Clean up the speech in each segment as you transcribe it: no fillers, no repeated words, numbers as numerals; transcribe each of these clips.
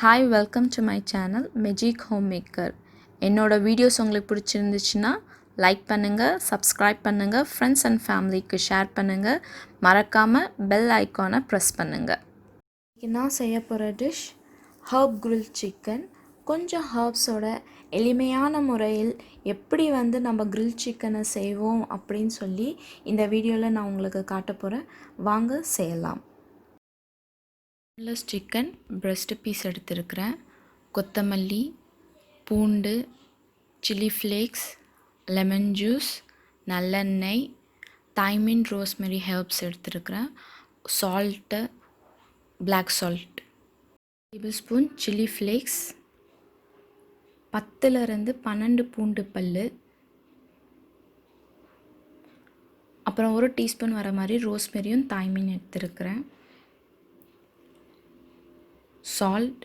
Hi, welcome to my channel Magique HomeMaker. என்னோட videos உங்களுக்கு பிடிச்சிருந்துச்சுன்னா லைக் பண்ணுங்கள், சப்ஸ்கிரைப் பண்ணுங்கள், ஃப்ரெண்ட்ஸ் அண்ட் ஃபேமிலிக்கு ஷேர் பண்ணுங்கள், மறக்காமல் பெல் ஐக்கானை ப்ரெஸ் பண்ணுங்கள். இன்றைக்கி நான் செய்ய போகிற டிஷ் ஹர்ப் கிரில் சிக்கன். கொஞ்சம் ஹர்ப்ஸோட எளிமையான முறையில் எப்படி நம்ம கிரில் சிக்கனை செய்வோம் அப்படின்னு சொல்லி இந்த வீடியோவில் நான் உங்களுக்கு காட்ட போகிறேன். வாங்க செய்யலாம். boneless சிக்கன் breast பீஸ் எடுத்துருக்கிறேன். கொத்தமல்லி, பூண்டு, சில்லி ஃப்ளேக்ஸ், லெமன் ஜூஸ், நல்லெண்ணெய், தைமின், ரோஸ்மெரி ஹெர்ப்ஸ் எடுத்துருக்கிறேன். Salt, black salt, tablespoon chilli flakes, 10லேருந்து 12 பூண்டு பல், அப்புறம் 1 டீஸ்பூன் வர மாதிரி ரோஸ்மெரியும் தைமின் எடுத்துருக்கிறேன். சால்ட்,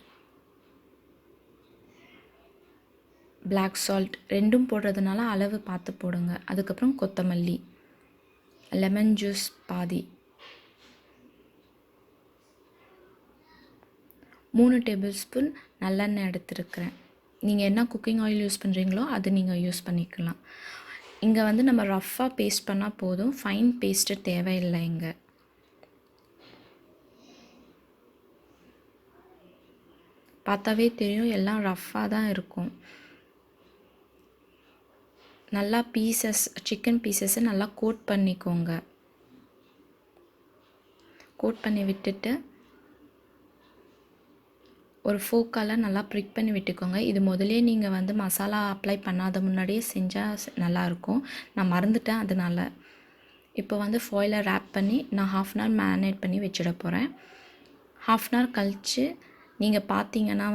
பிளாக் சால்ட் ரெண்டும் போடுறதுனால அளவு பார்த்து போடுங்க. அதுக்கப்புறம் கொத்தமல்லி, லெமன் ஜூஸ் பாதி, 3 டேபிள் ஸ்பூன் நல்லெண்ணெய் எடுத்துருக்கிறேன். நீங்கள் என்ன குக்கிங் ஆயில் யூஸ் பண்ணுறீங்களோ அது நீங்கள் யூஸ் பண்ணிக்கலாம். இங்கே நம்ம ரஃப்பாக பேஸ்ட் பண்ணால் போதும், ஃபைன் பேஸ்ட்டு தேவையில்லை. இங்கே பார்த்தாவே தெரியும், எல்லாம் ரஃப்பாக தான் இருக்கும். நல்லா சிக்கன் பீசஸை நல்லா கோட் பண்ணிக்கோங்க. கோட் பண்ணி விட்டுட்டு ஒரு ஃபோக்கால் நல்லா ப்ரிக் பண்ணி விட்டுக்கோங்க. இது முதலே நீங்கள் மசாலா அப்ளை பண்ணாத முன்னாடியே செஞ்சால் நல்லாயிருக்கும். நான் மறந்துட்டேன், அதனால் இப்போ ஃபாயிலை ரேப் பண்ணி நான் 1/2 hour மேரினேட் பண்ணி வச்சிட போகிறேன். 1/2 hour கழித்து நீங்கள் பார்த்தீங்கன்னா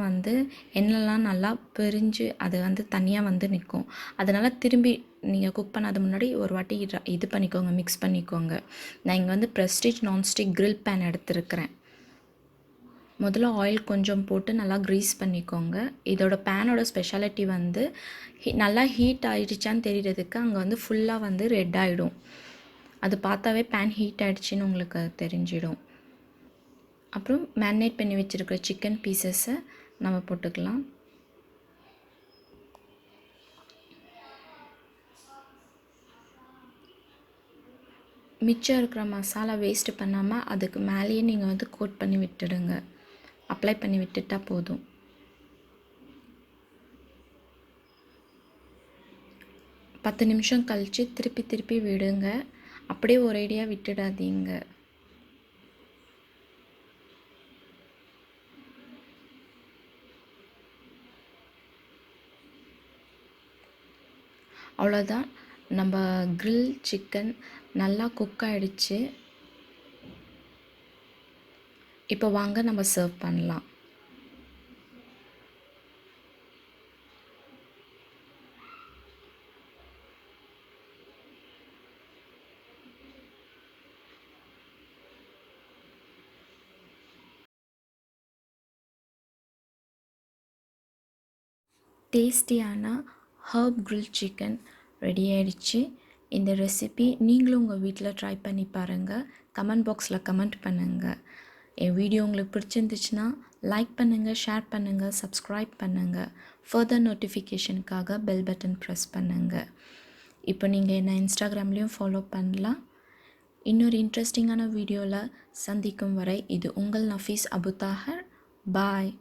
எண்ணெய்லாம் நல்லா பிரிஞ்சு அது தனியாக நிற்கும். அதனால் திரும்பி நீங்கள் குக் பண்ணாத முன்னாடி ஒரு வாட்டி இது பண்ணிக்கோங்க, மிக்ஸ் பண்ணிக்கோங்க. நான் இங்கே ப்ரெஸ்டீஜ் நான்ஸ்டிக் கிரில் பேன் எடுத்துருக்கிறேன். முதல்ல ஆயில் கொஞ்சம் போட்டு நல்லா க்ரீஸ் பண்ணிக்கோங்க. இதோட பேனோட ஸ்பெஷாலிட்டி நல்லா ஹீட் ஆகிடுச்சான்னு தெரியறதுக்கு அங்கே ஃபுல்லாக ரெட் ஆகிடும். அது பார்த்தாவே பேன் ஹீட் ஆகிடுச்சின்னு உங்களுக்கு தெரிஞ்சிடும். அப்புறம் மேரினேட் பண்ணி வச்சுருக்கிற சிக்கன் பீசஸை நம்ம போட்டுக்கலாம். மிச்சம் இருக்கிற மசாலா வேஸ்ட் பண்ணாமல் அதுக்கு மேலேயே நீங்கள் கோட் பண்ணி விட்டுடுங்க. அப்ளை பண்ணி விட்டுட்டால் போதும். பத்து நிமிஷம் கழித்து திருப்பி விடுங்க. அப்படியே ஒரேடியாக விட்டுடாதீங்க. அவ்வளோதான், நம்ம கிரில் சிக்கன் நல்லா குக் ஆகிடுச்சு. இப்போ வாங்க நம்ம சர்வ் பண்ணலாம். டேஸ்டியான ஹர்ப் கிரில் சிக்கன் ரெடி ஆகிடுச்சு. இந்த ரெசிபி நீங்களும் உங்கள் வீட்டில் ட்ரை பண்ணி பாருங்கள். கமெண்ட் பாக்ஸில் கமெண்ட் பண்ணுங்கள். என் வீடியோ உங்களுக்கு பிடிச்சிருந்துச்சுன்னா லைக் பண்ணுங்கள், ஷேர் பண்ணுங்கள், சப்ஸ்கிரைப் பண்ணுங்கள். ஃபர்தர் நோட்டிஃபிகேஷனுக்காக பெல் பட்டன் ப்ரெஸ் பண்ணுங்கள். இப்போ நீங்கள் என்ன இன்ஸ்டாகிராம்லேயும் ஃபாலோ பண்ணலாம். இன்னொரு இன்ட்ரெஸ்டிங்கான வீடியோவில் சந்திக்கும் வரை இது உங்கள் நஃபீஸ் அபுதாகர். பாய்.